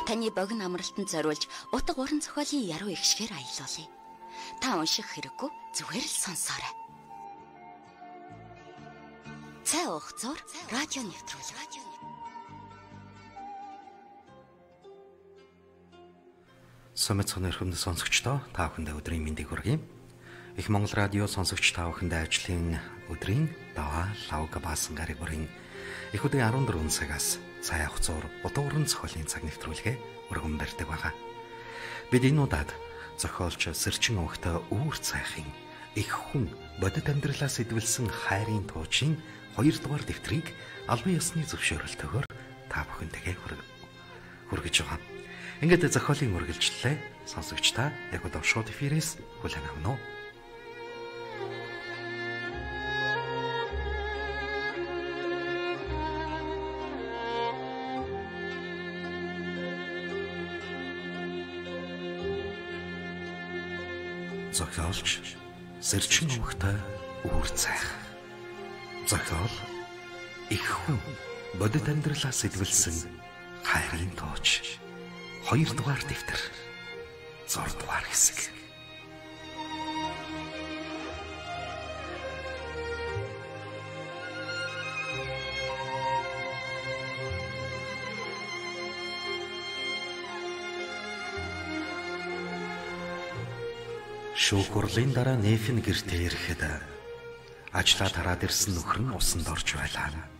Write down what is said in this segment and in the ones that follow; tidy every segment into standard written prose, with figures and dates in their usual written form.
таны богино амралтанд зориулж утга уран зохиолын яруу ихшгээр аялуулъя. Та унших хэрэггүй, зүгээр л сонсоорой. Цай уух зур радио нэвтрүүлэг. Сомет цонор хүнд сонсогчдоо та бүхэндээ өдрийн мэндийг хүргэе. Их Монгол радио сонсогч та бүхэндээ ажлын өдрийн даваа лавга баасан гариг бүрийн их өдрийн 14 цагаас цай авах зур утга уран зохиолын цаг нэвтрүүлгээ өргөн барьдаг байгаа. Бид энэ удаад зохиолч Сэрчин өвгтэй үүр цайхын их хүн бодит амьдралаа сэдвэлсэн хайрын туучийн 2 дугаар дэвтрийг албан ёсны зөвшөөрөлтөөр та бүхэнтэйгээ хүргэж байгаа. Ингээд зохиолын үргэлжлэлээ сонсогч та яг одоо шууд эфирээс хүлээн авна уу? Зохиолч Сэрчин өвгтэй үүр цайх. Зохиол их хүн бодит амьдралаа сэдвэлсэн хайрын тууч 2 дугаар дэвтэр 6 дугаар хэсэг. Шүүх хурлын дараа Нефин гэртээ ирэхэд ажлаа тараад ирсэн нөхөр нь усанд орж байлаа.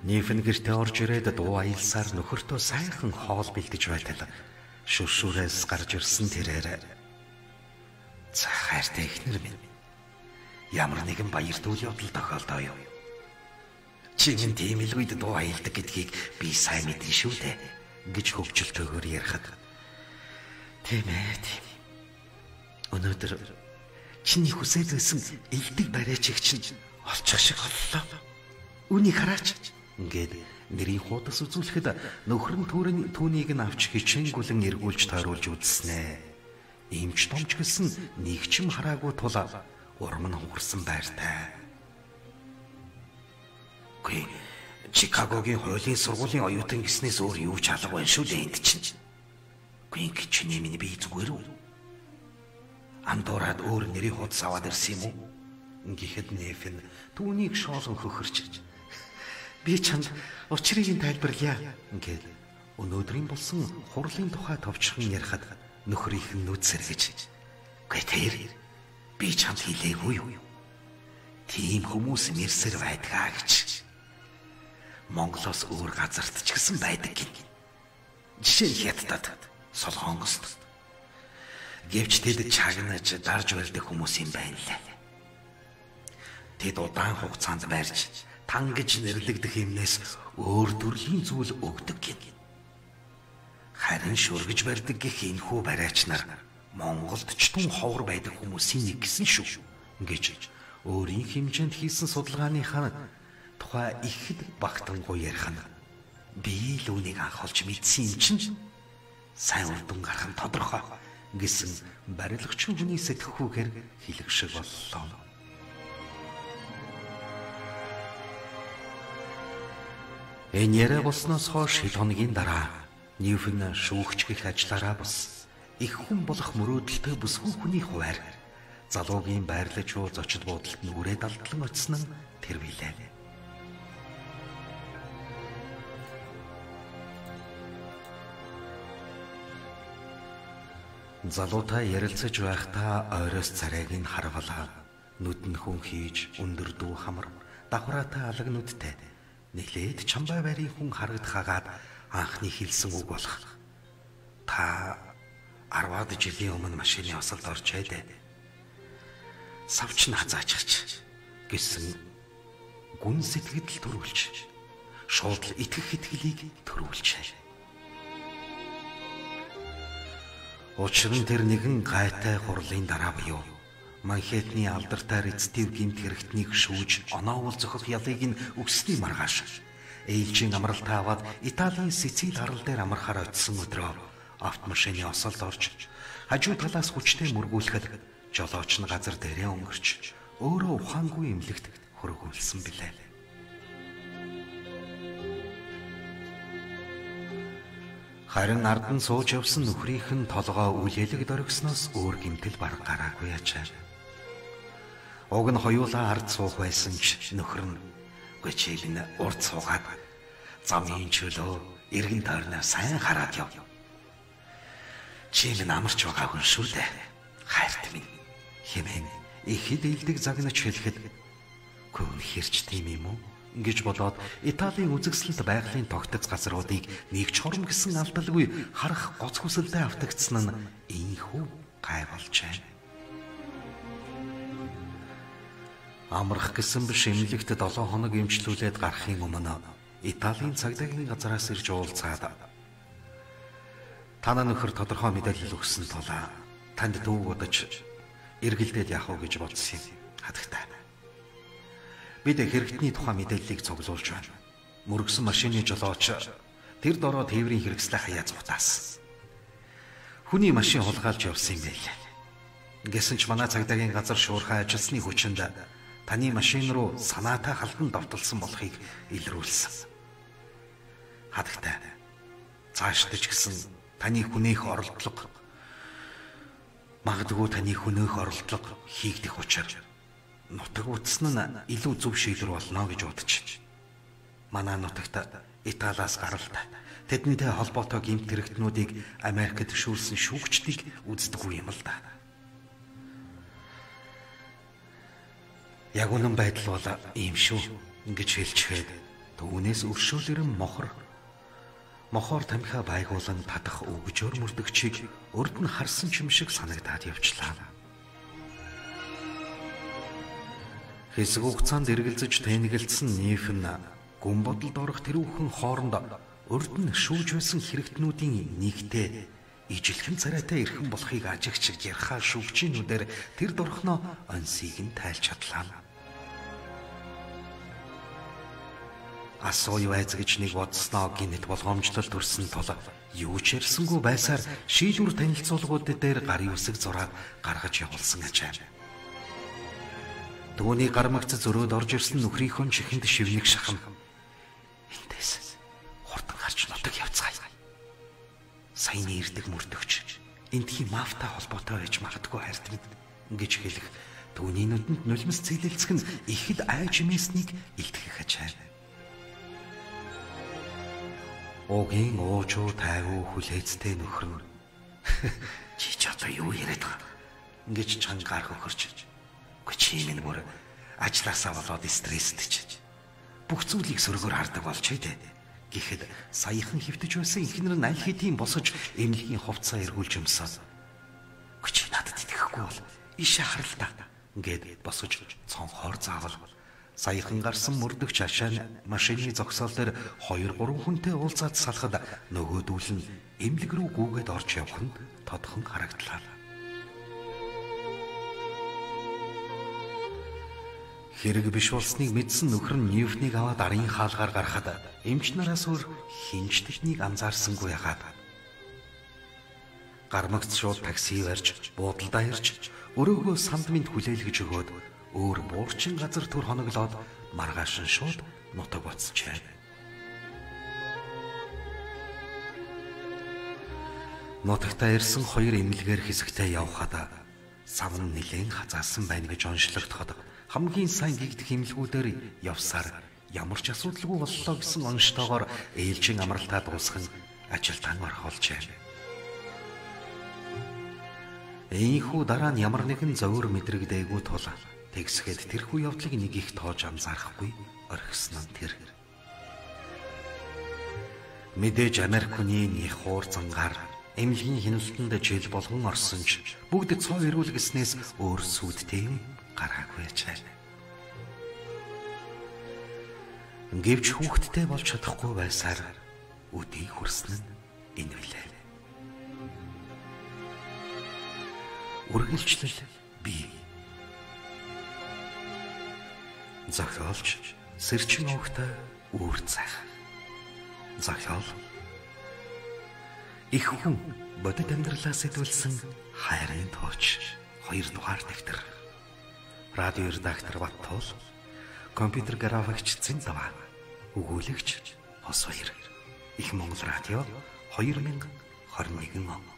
Нефин гэртээ орж ирээд дуу аялсаар нөхөртөө сайхан хоол бэлдэж байтал шүршүүрээс гарч ирсэн тэрээр "Хайртай эхнэр минь, ямар нэгэн баярт үйл явдал тохиолдоо юу? Чи минь тийм л үед дуу аялдаг гэдгийг би сайн мэдэн шүү дээ" гэж хөвгчлөлтөөр ярихад "Тийм ээ, тийм. Өнөөдөр чиний хүсэж байсан элдэг барайчиг чинь олчих шиг боллоо. Үнийг хараач" ингээд нэрийн хуудас үзүүлэхэд нөхөр нь түүнийг нь авч хичээнгүлэн эргүүлж тойруулж үзснэ. Иймч томч гэлсэн нэг ч юм хараагүй тул урам нь хугарсан байртай. Гүй Чикагогийн хуулийн сургуулийн оюутан гэснээс өөр юу ч алга байна шүү дээ энд чинь. Гүй ингэ чиний миний бие зүгээр үү? Андуураад өөр нэрийн хуудас аваад ирсэн юм уу? Ингэхэд Нефин түүнийг шоолон хөхөрч "Би чанд учрыг нь тайлбарлая" ингээд өнөөдрийн болсон хурлын тухай товчхон ярихад нөхрийнх нь нүд сэргэж "Гүй тэр би чамд хэлээгүй юу? Тийм хүмүүс мэрсэр байдгаа" гэж. Монголоос өөр газарт ч гэсэн байдаг гин. Жишээ нь Хятадд, Солонгост. Гэвч тэд чагнаж дарж барьдаг хүмүүс юм байна лээ. Тэд удаан хугацаанд барьж тангаж нэрлэгдэх юмнээс өөр төрлийн зүйл өгдөг гин. Харин шүргэж барьдаг гэх энэхүү барайч нар Монголд ч тун ховор байдаг хүмүүсийн нэг гэсэн шүү гэж өөрийн хэмжээнд хийсэн судалгааныхаа тухай ихэд багтангуй ярих нь би л үнийг анх олж мэдсэн юм чинь сайн үр дүн гарах нь тодорхой гэсэн барилгачин хүний сэтгэхүйгээр хэлэх шиг боллоо. Энэ яриа болсноос хойш хэд хоногийн дараа Нефин шүүгч гэх ажлаараа бус их хүн болох мөрөөдөлтөй бүсгүй хүний хуваар залуугийн байрлаж уу зочид буудалд нүрээ далдлан очсон нь тэр билээ. Залуутай ярилцаж байхдаа ойроос царайг нь харвалаа. Нүд нь хүн хийж өндөр дүү хамар давхраатай алаг нүдтэй нэлээд чамбай байрын хүн харагдхаагаад анхны хэлсэн үг болох. "Та 10-аад жилийн өмнө машины осолд орчээд савч нь хазаачих" гэсэн гүн сэтгэл төрүүлж шууд л итгэх итгэлийг төрүүлжээ. Учир нь тэр нэгэн гайтай хурлын дараа буюу Манхэттны алдартай эцдийн гэмт хэрэгтнийг шүүж оноовол зохих ялыг нь өгсөний маргааш ээлжийн амралтаа аваад Италийн Сицили арал дээр амархаар очисон өдрөө автомашины осолд орж хажуу талаас хүчтэй мөргүүлэхэд жолооч нь газар дээрээ өнгөрч өөрөө ухаангүй эмнэлэгт хөргүүлсэн билээ. Харин ард нь сууж явсан нөхрийнх нь толгоо үлээлэг дөргсноос өөр гэмтэл бараг гараагүй ячаа. Уг нь хоёулаа ард суух байсан ч нөхөр нь "Гүчийг нь урд суугаад замын чөлөө эргэн тойрноо сайн хараад яв. Чи минь амарч байгаа хүн шүү дээ. Хайрт минь" хэмээн ихэд илдэг загнаж хэлэхэд "Гүн хэрч тийм юм уу?" гэж болоод Италийн үзэгсэлд байгалийн тогтц газруудыг нэг чорм гэсэн алдалгүй харах гоц хүсэлтэй автагдсан нь ийхүү гай болжээ. Амрах гэсэн биш эмнэлэгт 7 хоног эмчлүүлээд гарахын өмнө Италийн цагдаагийн газраас ирж уулзаад "Танаа нөхөр тодорхой мэдээлэл өгсөн тул танд дүүг удаж эргэлдээд явах уу гэж бодсон юм. Хатагтай. Бид хэрэгтний тухай мэдээллийг цуглуулж байна. Мөргсөн машины жолооч тэр дороо тээврийн хэрэгслээ хаяа зугтаасан. Хүний машин хулгайлж явсан юм байл. Гэсэн ч манай цагдаагийн газар шуурхай ажилсны хүчинд таны машин руу санаатай халдан давталсан болохыг илрүүлсэн. Хатагтай. Цаашдаа ч гэсэн таны хүнээх оролдлого магадгүй таны хүнээх оролдлого хийгдэх учраас нутаг утсан нь илүү зөв шийдвэр болно гэж бодчих. Манай нутагт Италиас гаралтай тэдэнтэй холбоотой гэмт хэрэгтнүүдийг Америкт төшөөлсөн шүүгчдийг үздэггүй юм л да. Яг үнэн байдал бол ийм шүү гэж хэлчихээд түүнээс өршөөлөрн мохоор тамхиа байгуулан татах өгжөөр мөрдөгчийг урд нь харсан ч юм шиг санагдаад явчлаа. Хэсэг хугацаанд эргэлзэж тэнэгэлсэн нийф нь гүн бодолд орох тэрүүхэн хооронд урд нь шүүж байсан хэрэгтнүүдийн нэгтээ ижилхэн царайтай эрхэн болохыг ажигч ярхаа шүүгчийнүүдээр тэр дорхноо онсыг нь тайлж чадлаа. Асууя байц гэж нэг бодсноо гинэт болгоомжлол төрсөн тул юу ч ярьсангүй байсаар шийдвэр танилцуулгууд дээр гарын үсэг зураад гаргаж явуулсан ажээ. Түүний гармагц зөрөөд орж ирсэн нөхрийнхөө чихэнд шивнэг шахам. Эндээс хурдан гарч нутаг явцгаая. Саяны ирдэг мөрдөгч эндхийн мафтай холбоотой байж магадгүй хайрт минь гэж хэлэх түүний нүдэнд нулимс цэлэлцэх нь ихэд айж имэснийг илтгэх ачаа. Огийн уужуу тайвуу хүлээцтэй нөхөр нь "Чи ч одоо юу яриад байгаа?" гэж чангаар хөхөрч. "Чи минь бүр ажлаасаа болоод стрессдэж бүх зүйлийг сөргөөр хардаг болчихъя дээ" гэхэд саяхан хөвтөж байсан ихнэр нь аль хэдийн босож эмнэлгийн хувцас эргүүлж өмсөөд "Чи надад итгэхгүй бол ишээ харалтаа" гэд босож цонхоор заавал саяхан гарсан мөрдөгч ашаа машины зогсоол дээр 2-3 хүнтэй уулзаад салахад нөгөөдүүл нь эмнэлэг рүү гүгээд орж явах нь тодхон харагдлаа. Хэрэг биш болсныг мэдсэн нөхөр нь Ньюфнийг аваад арын хаалгаар гарахад эмч нараас өөр хинч тэхнийг анзаарсангүй ягаад. Гармагц шууд такси барьж буудалдаа ирж өрөөгөө санд минь хүлээлгэж өгөөд өөр буурчин газар төр хоноглоод маргааш нь шууд нутаг буцчээ. Нутагтаа ирсэн 2 эмнэлгээр хэсэгтээ явхад сав нь нэлээд хазаасан байна гэж онцлогдоход хамгийн сайн гэгдэх эмнэлгүүдээр явсаар ямар ч асуудалгүй боллоо гэсэн онцтойгоор ээлжин амралтаа дуусган ажилтан орхолжээ. Ийхүү дараа нь ямар нэгэн зовөр мэдрэгдээгүй тул тэгсгээд тэрхүү явдлыг нэг их тоож анзаарахгүй орхисон нь тэр. Мэдээж Америк хүний нэг хуур зангаар эмнэлгийн хяналтанд жил болгон орсон ч бүгд цоо ирүүлгэснээс өөр сүудтэй гараагүй ачаа. Гэвч хүүхэдтэй болж чадахгүй байсаар үдий хүрсэн нь энэ билээ. Үргэлжлэл бий. Зохиолч Сэрчин огтой үүр цах. Зохиол их хүн бодит амьдралаа сэтүүлсэн хайрын тооч 2 дугаар дэвтэр. Радио редактор Баттуул, компьютер графикч Цэндава, өгүүлэгч Хос 2. Их Монгол радио 2021 он.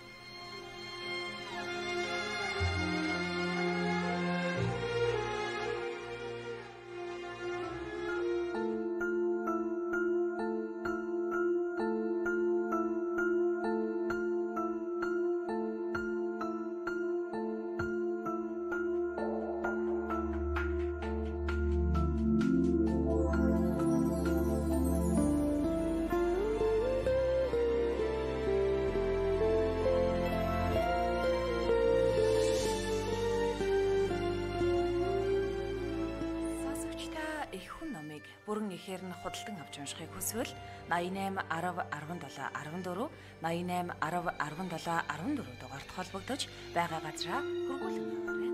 Бүрэн ихээр нь худалдан авч уншихыг хүсвэл 88 10 17 14 88 10 17 14 дугаард холбогдож байгаа газраа хургуулсан яваарай.